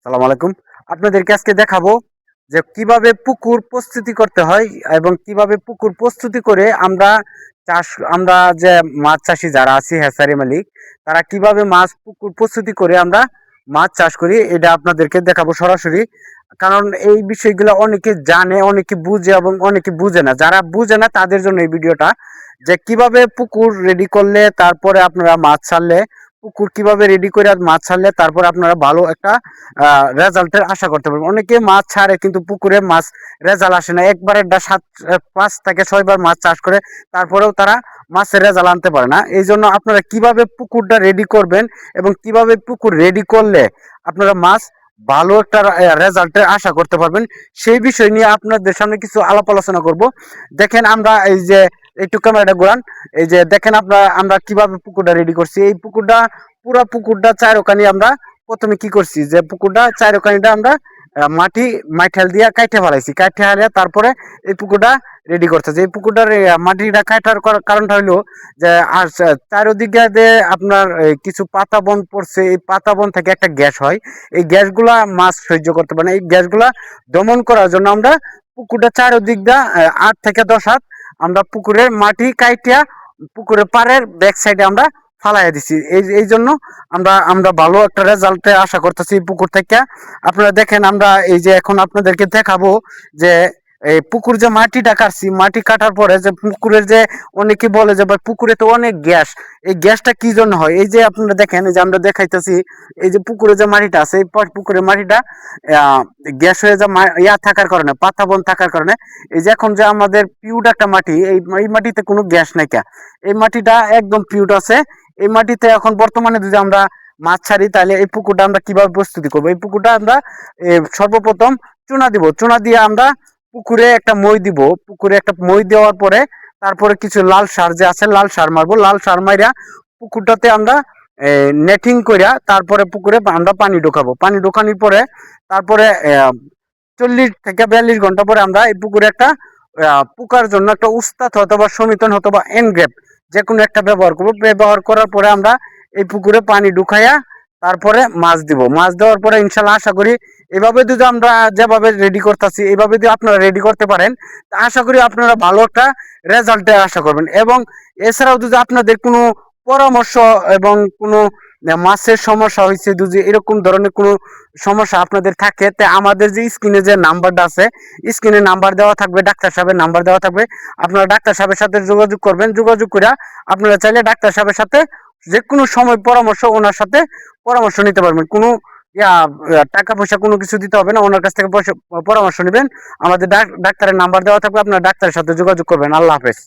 সালাম আলাইকুম। আপনাদেরকে আজকে দেখাবো যে কিভাবে পুকুর প্রস্তুতি করতে হয় এবং কিভাবে পুকুর প্রস্তুতি করে চাষ আমরা যে মাছ চাষি যারা আছি হ্যাচারি মালিক তারা কিভাবে পুকুর প্রস্তুতি করে আমরা মাছ চাষ করি এটা আপনাদেরকে দেখাবো সরাসরি। কারণ এই বিষয়গুলো অনেকে জানে, অনেকে বুঝে এবং অনেকে বুঝে না। যারা বুঝে না তাদের জন্য এই ভিডিওটা, যে কিভাবে পুকুর রেডি করলে তারপরে আপনারা মাছ ছাড়লে, পুকুর কিভাবে রেডি করে মাছ ছাড়লে তারপরে আপনারা ভালো একটা রেজাল্টের আশা করতে পারবেন। অনেকে মাছ ছাড়ে কিন্তু পুকুরে মাছ রেজাল্ট আসে না, একবারে 5 থেকে 6 বার মাছ চাষ করে তারপরেও তারা মাছের রেজাল্ট আনতে পারে না। এই জন্য আপনারা কিভাবে পুকুরটা রেডি করবেন এবং কিভাবে পুকুর রেডি করলে আপনারা মাছ ভালো একটা রেজাল্টের আশা করতে পারবেন, সেই বিষয় নিয়ে আপনাদের সামনে কিছু আলাপ আলোচনা করব। দেখেন আমরা এই যে একটু ক্যামেরাটা ঘোরান, এই যে দেখেন আমরা কিভাবে পুকুরটা রেডি করছি। এই পুকুরটা পুরো পুকুরটা চারোখানি আমরা প্রথমে কি করছি, যে পুকুরটা চারোখানিটা আমরা মাইঠাল দিয়ে কাইটে ফেলাইছি, কাইটে ফেলে তারপরে এই পুকুরটা রেডি করতেছে। এই পুকুরটার মাটিটা কাটার কারণটা হলো যে আর চারিদিকে যে আপনার কিছু পাতা বন পড়ছে, এই পাতা বন থেকে একটা গ্যাস হয়, এই গ্যাসগুলা মাছ সহ্য করতে পারে না। এই গ্যাসগুলা দমন করার জন্য আমরা পুকুরটা চারিদিক দিয়ে 8 থেকে 10 হাত আমরা পুকুরের মাটি কাইটিয়া পুকুরের পাড়ের ব্যাক সাইডে আমরা ফালাইয়া দিছি। এই জন্য আমরা আমরা ভালো একটা রেজাল্টে আশা করতেছি পুকুর থেকে। আপনারা দেখেন, আমরা এই যে এখন আপনাদেরকে দেখাবো যে এই পুকুর যে মাটিটা কাটছি, মাটি কাটার পরে যে পুকুরের যে অনেকে বলে যে ভাই পুকুরে তো অনেক গ্যাস, এই গ্যাসটা কি জন্য হয়। এই যে আপনারা দেখেন, এই যে আমরা দেখাইতেছি, এই যে পুকুরে যে মাটিটা আছে, এই পুকুরের মাটিটা গ্যাস হয়ে যা থাকার কারণে, পাতা বন থাকার কারণে, এই যে এখন যে আমাদের পিউড একটা মাটি, এই মাটিতে কোনো গ্যাস নাই। এই মাটিটা একদম পিউড আছে। এই মাটিতে এখন বর্তমানে যদি আমরা মাছ ছাড়ি তাহলে এই পুকুরটা আমরা কিভাবে প্রস্তুতি করবো। এই পুকুরটা আমরা সর্বপ্রথম চুনা দিব, চুনা দিয়ে আমরা পুকুরে একটা মই দিব। পুকুরে একটা মই দেওয়ার পরে তারপরে কিছু লাল সার যে আছে, লাল সার মারবো। লাল সার মাইরা পুকুরটাতে আমরা নেটিং কইরা তারপরে পুকুরে আমরা পানি ঢোকাবো। পানি ঢোকানোর পরে তারপরে 40 থেকে 42 ঘন্টা পরে আমরা এই পুকুরে একটা পোকার জন্য একটা উস্তাদ অথবা সমিতন অথবা এনগ্রেপ যে কোনো একটা ব্যবহার করবো। ব্যবহার করার পরে আমরা এই পুকুরে পানি ঢুকাইয়া তারপরে মাছ দিব। মাছ দেওয়ার পরে ইনশাল্লাহ আশা করি এভাবে যদি আমরা যেভাবে রেডি করতেছি, এইভাবে যদি আপনারা রেডি করতে পারেন, আশা করি আপনারা ভালো একটা রেজাল্টের আশা করবেন। এবং এছাড়াও যদি আপনাদের কোনো পরামর্শ এবং কোনো মাছের সমস্যা হয়েছে, যদি এরকম ধরনের কোনো সমস্যা আপনাদের থাকে, তা আমাদের যে স্ক্রিনে যে নাম্বারটা আছে, স্ক্রিনে নাম্বার দেওয়া থাকবে, ডাক্তার সাহেবের নাম্বার দেওয়া থাকবে। আপনারা ডাক্তার সাহেবের সাথে যোগাযোগ করবেন। যোগাযোগ করে আপনারা চাইলে ডাক্তার সাহেবের সাথে যে কোনো সময় ওনার সাথে পরামর্শ নিতে পারবেন। কোনো টাকা পয়সা কোনো কিছু দিতে হবে না, ওনার কাছ থেকে পরামর্শ নেবেন। আমাদের ডাক্তারের নাম্বার দেওয়া থাকবে, আপনারা ডাক্তারের সাথে যোগাযোগ করবেন। আল্লাহ হাফেজ।